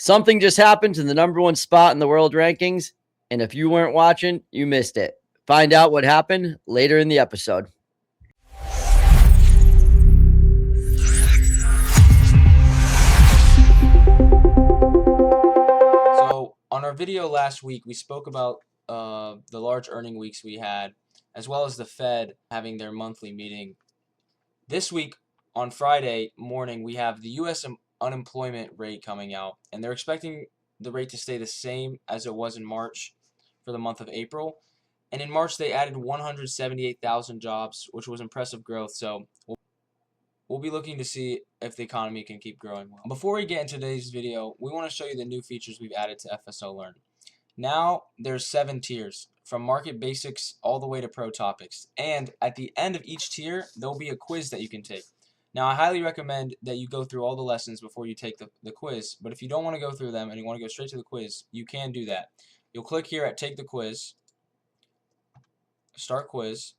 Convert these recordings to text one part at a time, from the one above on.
Something just happened to the #1 spot in the world rankings, and if you weren't watching, you missed it. Find out what happened later in the episode. So on our video last week, we spoke about the large earning weeks we had, as well as the Fed having their monthly meeting. This week, on Friday morning, we have the U.S. unemployment rate coming out, and they're expecting the rate to stay the same as it was in March for the month of April. And in March, they added 178,000 jobs, which was impressive growth. So we'll be looking to see if the economy can keep growing well. Before we get into today's video, we want to show you the new features we've added to FSL Learn. Now there's 7 tiers, from market basics all the way to pro topics. And at the end of each tier, there'll be a quiz that you can take. Now I highly recommend that you go through all the lessons before you take the quiz, but if you don't want to go through them and you want to go straight to the quiz, you can do that. You'll click here at Take the Quiz, Start Quiz,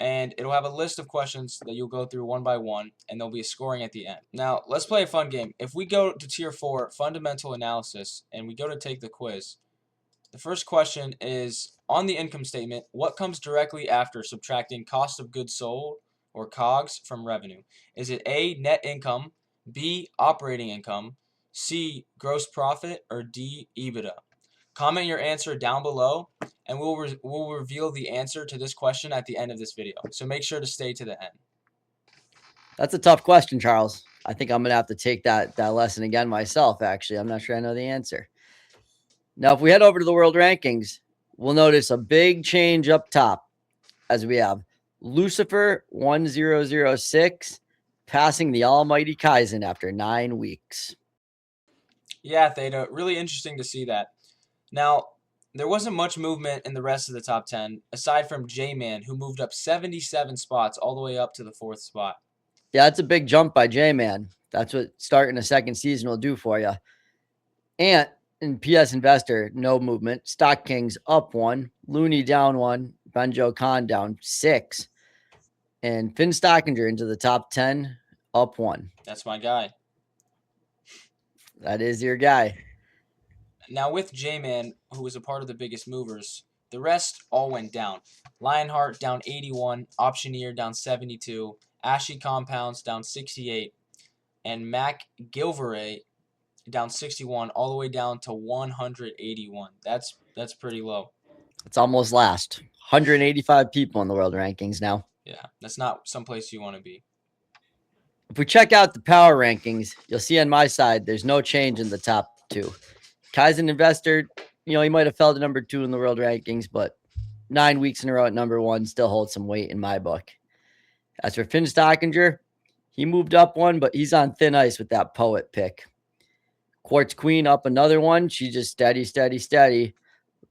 and it'll have a list of questions that you'll go through one by one, and there'll be a scoring at the end. Now, let's play a fun game. If we go to Tier 4, Fundamental Analysis, and we go to Take the Quiz, the first question is, on the income statement, what comes directly after subtracting cost of goods sold, or COGS, from revenue? Is it A, net income, B, operating income, C, gross profit, or D, EBITDA? Comment your answer down below, and we'll reveal the answer to this question at the end of this video. So make sure to stay to the end. That's a tough question, Charles. I think I'm going to have to take that lesson again myself, actually. I'm not sure I know the answer. Now, if we head over to the world rankings, we'll notice a big change up top as we have Lucifer 1006 passing the almighty Kaizen after 9 weeks. Yeah, Theta, really interesting to see that. Now, there wasn't much movement in the rest of the top 10, aside from J-Man, who moved up 77 spots all the way up to the 4th spot. Yeah, that's a big jump by J-Man. That's what starting a second season will do for you. And in PS Investor, no movement. Stock Kings up 1, Looney down 1, Benjo Khan down 6, and Finn Stockinger into the top 10, up 1. That's my guy. That is your guy. Now with J-Man, who was a part of the biggest movers, the rest all went down. Lionheart down 81, Optioneer down 72, Ashy Compounds down 68, and Mac Gilveray down 61, all the way down to 181. That's pretty low. It's almost last. 185 people in the world rankings now. Yeah, that's not someplace you want to be. If we check out the power rankings, you'll see on my side there's no change in the top 2. Kaizen Investor, he might have fell to number 2 in the world rankings, but 9 weeks in a row at number 1 still holds some weight in my book. As for Finn Stockinger, he moved up 1, but he's on thin ice with that poet pick. Quartz Queen up another 1. She's just steady, steady, steady.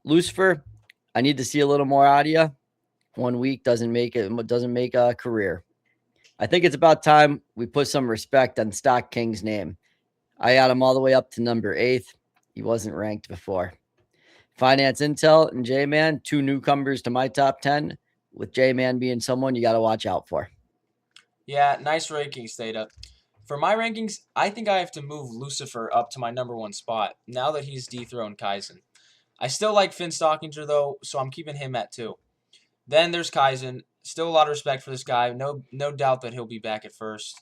Lucifer, I need to see a little more out of you. 1 week doesn't make a career. I think it's about time we put some respect on Stock King's name. I got him all the way up to number 8. He wasn't ranked before. Finance Intel and J-Man, 2 newcomers to my top 10, with J-Man being someone you got to watch out for. Yeah, nice rankings, Theta. For my rankings, I think I have to move Lucifer up to my number 1 spot, now that he's dethroned Kaizen. I still like Finn Stockinger, though, so I'm keeping him at 2. Then there's Kaizen. Still a lot of respect for this guy. No doubt that he'll be back at first.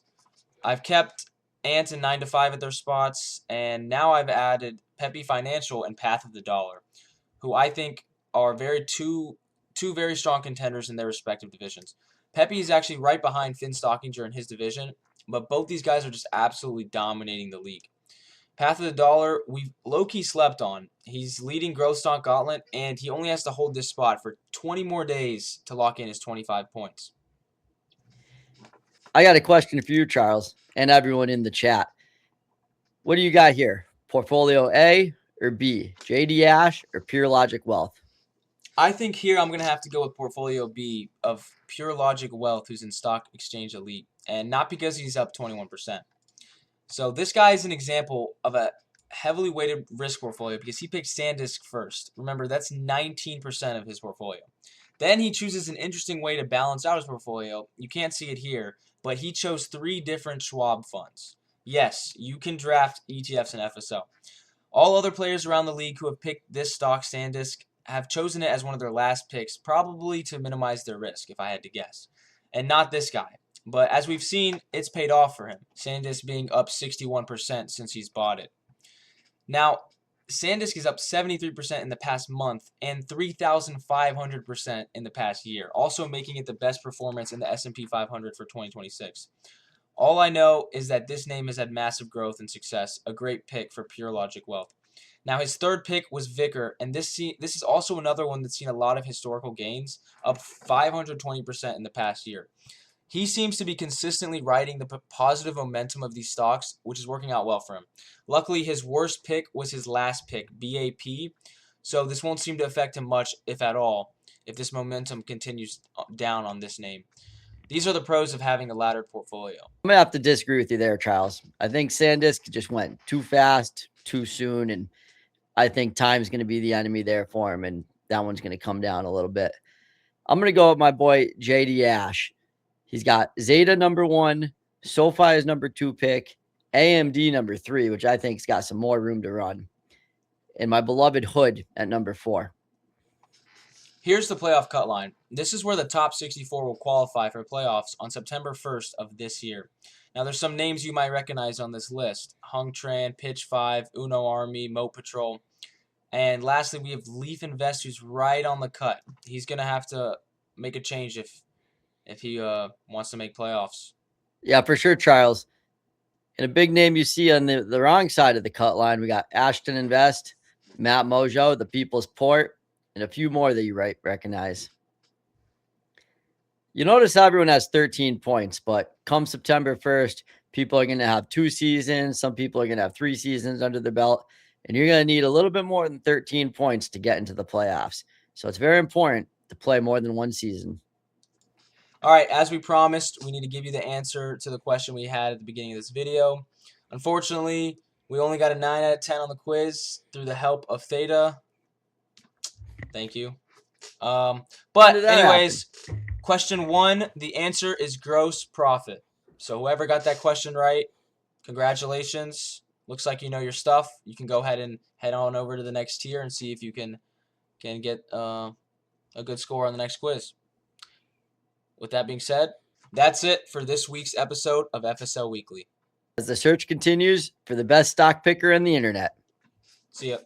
I've kept Ant and 9 to 5 at their spots, and now I've added Peppy Financial and Path of the Dollar, who I think are two very strong contenders in their respective divisions. Peppy is actually right behind Finn Stockinger in his division, but both these guys are just absolutely dominating the league. Path of the Dollar, we've low-key slept on. He's leading Growth Stock Gauntlet, and he only has to hold this spot for 20 more days to lock in his 25 points. I got a question for you, Charles, and everyone in the chat. What do you got here? Portfolio A or B? JD Ash or Pure Logic Wealth? I think here I'm going to have to go with Portfolio B of Pure Logic Wealth, who's in Stock Exchange Elite, and not because he's up 21%. So this guy is an example of a heavily weighted risk portfolio because he picked SanDisk first. Remember, that's 19% of his portfolio. Then he chooses an interesting way to balance out his portfolio. You can't see it here, but he chose 3 different Schwab funds. Yes, you can draft ETFs in FSL. All other players around the league who have picked this stock, SanDisk, have chosen it as one of their last picks, probably to minimize their risk, if I had to guess. And not this guy. But as we've seen, it's paid off for him, SanDisk being up 61% since he's bought it. Now, SanDisk is up 73% in the past month and 3,500% in the past year, also making it the best performance in the S&P 500 for 2026. All I know is that this name has had massive growth and success, a great pick for pure logic wealth. Now, his third pick was Vicker, and this is also another one that's seen a lot of historical gains, up 520% in the past year. He seems to be consistently riding the positive momentum of these stocks, which is working out well for him. Luckily, his worst pick was his last pick, BAP, so this won't seem to affect him much, if at all, if this momentum continues down on this name. These are the pros of having a laddered portfolio. I'm going to have to disagree with you there, Charles. I think SanDisk just went too fast, too soon, and I think time's going to be the enemy there for him, and that one's going to come down a little bit. I'm going to go with my boy, JD Ash. He's got Zeta number 1, SoFi is number 2 pick, AMD number 3, which I think's got some more room to run, and my beloved Hood at number 4. Here's the playoff cut line. This is where the top 64 will qualify for playoffs on September 1st of this year. Now, there's some names you might recognize on this list. Hung Tran, Pitch 5, Uno Army, Mo Patrol. And lastly, we have Leaf Invest, who's right on the cut. He's going to have to make a change if he wants to make playoffs. Yeah, for sure, Charles. And a big name you see on the wrong side of the cut line, we got Ashton Invest, Matt Mojo, the People's Port, and a few more that you recognize. You notice everyone has 13 points, but come September 1st, people are going to have 2 seasons. Some people are going to have 3 seasons under the belt, and you're going to need a little bit more than 13 points to get into the playoffs. So it's very important to play more than 1 season. All right, as we promised, we need to give you the answer to the question we had at the beginning of this video. Unfortunately, we only got a 9 out of 10 on the quiz through the help of Theta. Thank you. But anyways, question 1, the answer is gross profit. So whoever got that question right, congratulations. Looks like you know your stuff. You can go ahead and head on over to the next tier and see if you can get a good score on the next quiz. With that being said, that's it for this week's episode of FSL Weekly. As the search continues for the best stock picker on the internet. See ya.